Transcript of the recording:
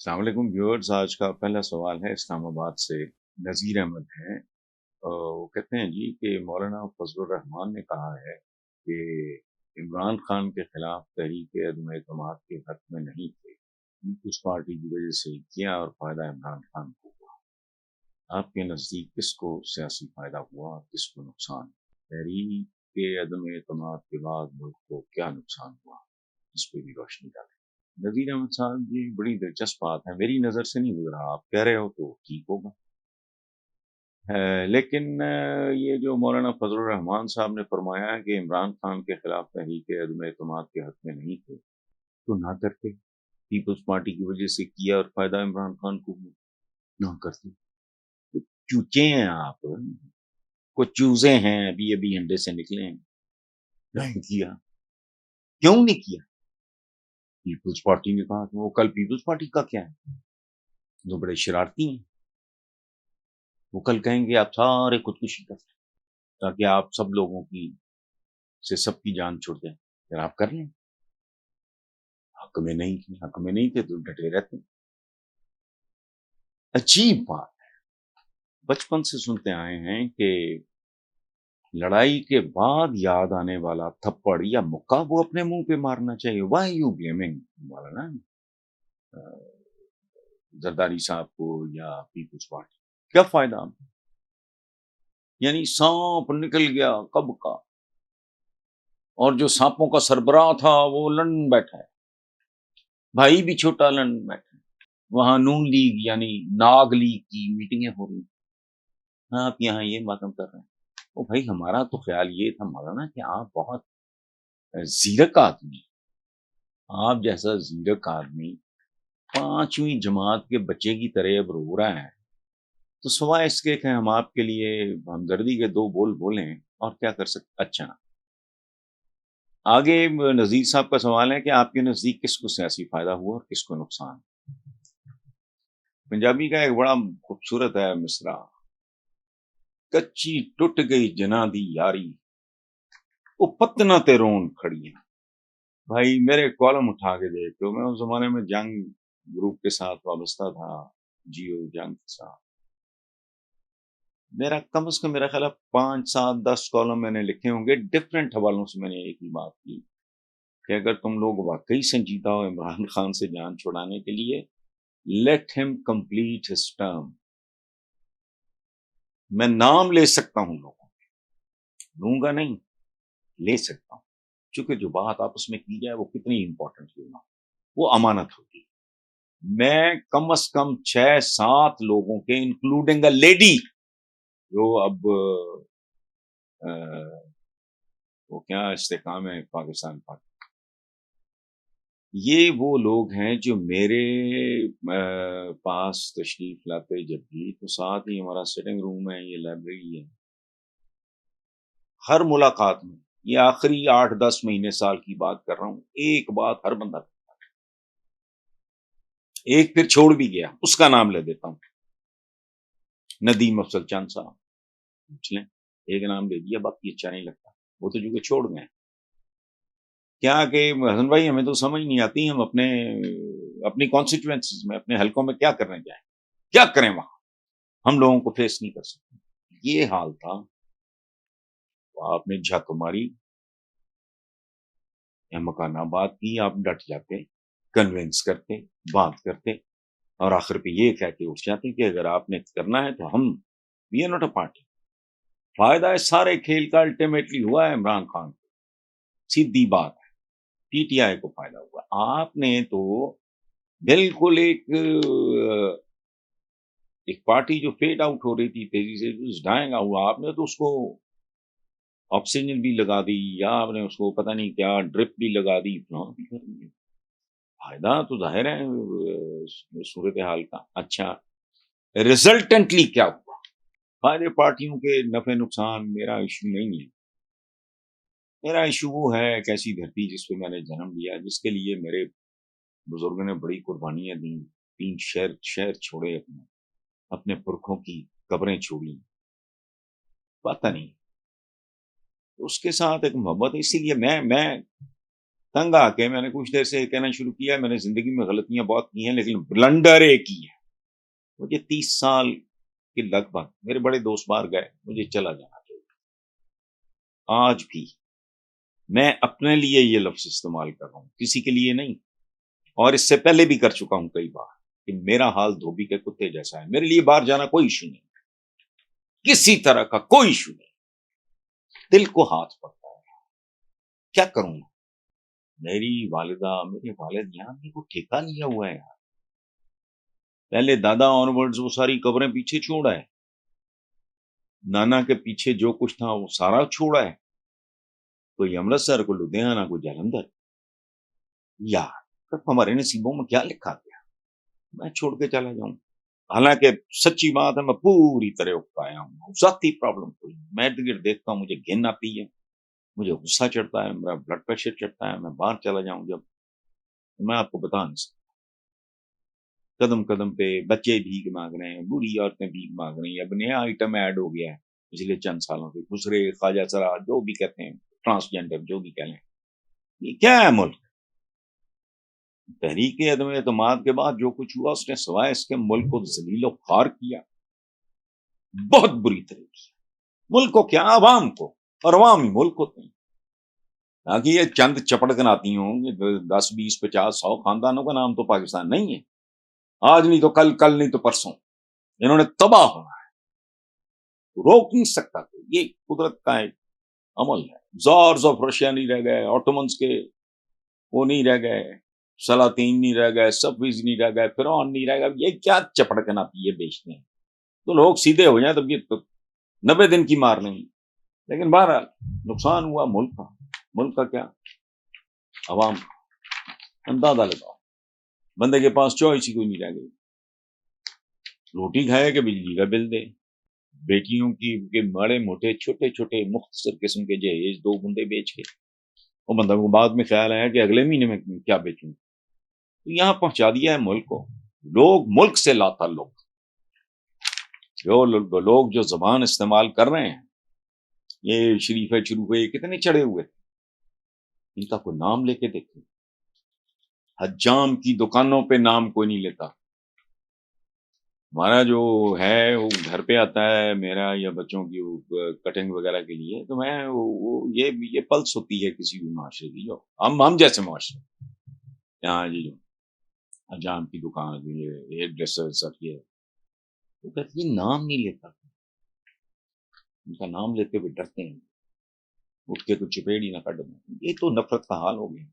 السلام علیکم व्यूअर्स। आज का पहला सवाल है इस्लामाबाद से नज़ीर अहमद हैं। वो कहते हैं जी कि मौलाना फजलुर रहमान ने कहा है कि इमरान खान के खिलाफ तहरीक अदम एतमाद के हक में नहीं थे, पीपुल्स पार्टी की वजह से किया और फायदा इमरान खान को हुआ। आपके नज़दीक किसको सियासी फायदा हुआ और किसको नुकसान? तहरीक के अदम एतमाद के बाद मुल्क को क्या नुकसान हुआ, इस पर भी रोशनी डालें। नज़ीर अहमद साहब, ये बड़ी दिलचस्प बात है, मेरी नज़र से नहीं गुजरा। आप कह रहे हो तो ठीक होगा। लेकिन ये जो मौलाना फजलुर रहमान साहब ने फरमाया है कि इमरान खान के खिलाफ तहरीक अदम एतमाद के हक में नहीं थे, तो ना करते। पीपल्स पार्टी की वजह से किया और फायदा इमरान खान को हुआ, ना करते। तो चूचे हैं आप, कुछ चूजे हैं, अभी अभी अंडे से निकले हैं। नहीं किया, क्यों नहीं किया? पीपल्स पार्टी ने कहा, तो वो कल पीपल्स पार्टी का क्या है? जो बड़े शरारती हैं, वो कल कहेंगे आप सारे खुदकुशी कर, ताकि आप सब लोगों की से सबकी जान छुट जाए। फिर आप कर लें। हक में नहीं थे, हक में नहीं थे तो डटे रहते। अजीब बात, बचपन से सुनते आए हैं कि लड़ाई के बाद याद आने वाला थप्पड़ या मुक्का वो अपने मुंह पे मारना चाहिए। वाई यू ब्लेमिंग वाला ना जरदारी साहब को या पीपुल्स पार्टी? क्या फायदा? यानी सांप निकल गया कब का, और जो सांपों का सरबराह था वो लंदन बैठा है, भाई भी छोटा लंदन बैठा है। वहां नून लीग यानी नाग लीग की मीटिंगें हो रही। आप यहाँ ये बातें कर रहे हैं। ओ भाई, हमारा तो ख्याल ये था मौलाना कि आप बहुत जीरक आदमी, आप जैसा जीरक आदमी पांचवी जमात के बच्चे की तरह अब रो रहा है, तो सिवाय इसके कि हम आपके लिए हमदर्दी के दो बोल बोलें और क्या कर सकते। अच्छा, आगे नजीर साहब का सवाल है कि आपके नजदीक किसको सियासी फायदा हुआ और किसको नुकसान? पंजाबी का एक बड़ा खूबसूरत है मिसरा, कच्ची टुट गई जना दी यारी, वो पतना ते रोन खड़ी है। भाई मेरे कॉलम उठा के देख, तो मैं उस जमाने में जंग ग्रुप के साथ वाबस्ता था, जियो जंग के साथ। मेरा कम से कम मेरा ख्याल है 5 7 10 कॉलम मैंने लिखे होंगे, डिफरेंट हवालों से मैंने एक ही बात की कि अगर तुम लोग वाकई संजीदा हो इमरान खान से जान छुड़ाने के लिए, let him complete his term. मैं नाम ले सकता हूं लोगों, लूंगा नहीं, ले सकता हूं, क्योंकि जो बात आपस में की जाए वो कितनी इंपॉर्टेंट क्यों ना, वो अमानत होती है। मैं कम से कम 6 7 लोगों के, इंक्लूडिंग अ लेडी, जो अब वो क्या इस्तेकाम है पाकिस्तान का, ये वो लोग हैं जो मेरे पास तशरीफ लाते जब भी, तो साथ ही हमारा सिटिंग रूम है, ये लाइब्रेरी है। हर मुलाकात में, ये आखिरी 8 10 महीने साल की बात कर रहा हूँ, एक बात हर बंदा करता है। एक फिर छोड़ भी गया, उसका नाम ले देता हूँ, नदीम अफजल चंद साहब, पूछ लें। एक नाम ले दिया, बाकी अच्छा नहीं लगता, वो तो जो छोड़ गए। क्या कि हसन भाई, हमें तो समझ नहीं आती, हम अपने अपनी कॉन्स्टिट्यूएंसीज में, अपने हलकों में क्या करने जाए, क्या करें वहां, हम लोगों को फेस नहीं कर सकते। ये हाल था। तो आपने झक मारी या मकानाबाद की, आप डट जाते, कन्विंस करते, बात करते, और आखिर पे ये कह के उठ जाते कि अगर आपने करना है तो हम, we are not a party. फायदा इस सारे खेल का अल्टीमेटली हुआ है इमरान खान को, सीधी बात है। पीटीआई को फायदा हुआ। आपने तो बिल्कुल एक पार्टी जो फेड आउट हो रही थी तेजी से, डाइंग हुआ, आपने तो उसको ऑक्सीजन भी लगा दी, या आपने उसको पता नहीं क्या ड्रिप भी लगा दी, फलाना भी कर दिया। फायदा तो जाहिर है सूरत हाल का। अच्छा, रिजल्टेंटली क्या हुआ? फायदे पार्टियों के नफे नुकसान मेरा इशू नहीं है। मेरा इशू वो है, एक ऐसी धरती जिस पे मैंने जन्म लिया, जिसके लिए मेरे बुजुर्गों ने बड़ी कुर्बानियां दी। 3 शहर शहर छोड़े, अपने अपने पुरखों की कब्रें छोड़ी, पता नहीं, उसके साथ एक मोहब्बत है। इसीलिए मैं تنگ آ کے میں نے کچھ دیر سے کہنا شروع کیا میں نے زندگی میں غلطیاں بہت کی ہیں لیکن بلنڈر ایک ہی ہے. مجھے 30 سال کے لگ بھگ میرے بڑے دوست باہر گئے, مجھے چلا جانا چاہیے. آج بھی میں اپنے لیے یہ لفظ استعمال کر رہا ہوں, کسی کے لیے نہیں, اور اس سے پہلے بھی کر چکا ہوں کئی بار کہ میرا حال دھوبی کے کتے جیسا ہے. میرے لیے باہر جانا کوئی ایشو نہیں, کسی طرح کا کوئی ایشو نہیں. دل کو ہاتھ پڑتا ہے, کیا کروں میں. میری والدہ میرے والد یہاں بھی وہ ٹھیکہ لیا ہوا ہے. پہلے دادا آن ورڈز وہ ساری قبریں پیچھے چھوڑا ہے, نانا کے پیچھے جو کچھ تھا وہ سارا چھوڑا ہے. کوئی امرتسر, کوئی لدھیانہ, کوئی جلندھر. یار ہمارے نصیبوں میں کیا لکھا گیا, میں چھوڑ کے چلا جاؤں. حالانکہ سچی بات ہے میں پوری طرح اکتایا ہوں, ذاتی پرابلم کوئی. میں ارد گرد دیکھتا ہوں مجھے گھن آتی ہے, مجھے غصہ چڑھتا ہے, میرا بلڈ پریشر چڑھتا ہے, میں باہر چلا جاؤں جب میں آپ کو بتا نہیں سکتا. قدم قدم پہ بچے بھیک مانگ رہے ہیں, بوڑھی عورتیں بھیک مانگ رہی ہیں. اب نیا آئٹم ایڈ ہو گیا ہے پچھلے چند سالوں سے, دوسرے خواجہ سرا جو بھی کہتے ہیں, ٹرانسجینڈر جو بھی کہہ لیں. یہ کیا ہے ملک؟ تحریک عدم اعتماد کے بعد جو کچھ ہوا اس نے سوائے اس کے ملک کو ذلیل و خوار کیا, بہت بری طرح کیا. ملک کو کیا, عوام کو, اور عوامی ملک ہوتے ہیں. تاکہ یہ چند چپڑکن آتی ہوں 10 20 50 100 خاندانوں کا نام تو پاکستان نہیں ہے. آج نہیں تو کل, کل نہیں تو پرسوں انہوں نے تباہ ہونا ہے, روک نہیں سکتا. تو یہ قدرت کا ایک عمل ہے. زارز آف رشیا نہیں رہ گئے, آٹومنس کے وہ نہیں رہ گئے, سلاطین نہیں رہ گئے, صفویز نہیں رہ گئے, فرعون نہیں رہ گئے. یہ کیا چپڑکن آتی ہے بیچتے ہیں, تو لوگ سیدھے ہو جائیں تب یہ تو 90 دن کی مار لیں گے. لیکن بہرحال نقصان ہوا ملک کا. ملک کا کیا, عوام کا. اندازہ لگاؤ, بندے کے پاس چوائس ہی کوئی نہیں رہ گئی. روٹی کھائے کہ بجلی کا بل دے. بیٹیوں کی بڑے موٹے چھوٹے چھوٹے مختصر قسم کے جہیز 2 بندے بیچ کے, وہ بندہ کو بعد میں خیال آیا کہ اگلے مہینے میں کیا بیچوں. تو یہاں پہنچا دیا ہے ملک کو. لوگ ملک سے لا تعلق, جو لوگ جو زبان استعمال کر رہے ہیں, یہ شریف یہ کتنے چڑھے ہوئے تھے, ان کا کوئی نام لے کے دیکھیں. حجام کی دکانوں پہ نام کوئی نہیں لیتا. ہمارا جو ہے وہ گھر پہ آتا ہے میرا یا بچوں کی کٹنگ وغیرہ کے لیے, تو میں یہ پلس ہوتی ہے کسی بھی معاشرے کی, جو ہم جیسے معاشرے یہاں جی جو حجام کی دکان, یہ ہیئر ڈریسر سب, یہ وہ کہتے ہیں نام نہیں لیتا. ان کا نام لیتے ہوئے ڈرتے ہیں, اٹھ کے تو چپیڑ ہی نہ کر دیں. یہ تو نفرت کا حال ہو گیا.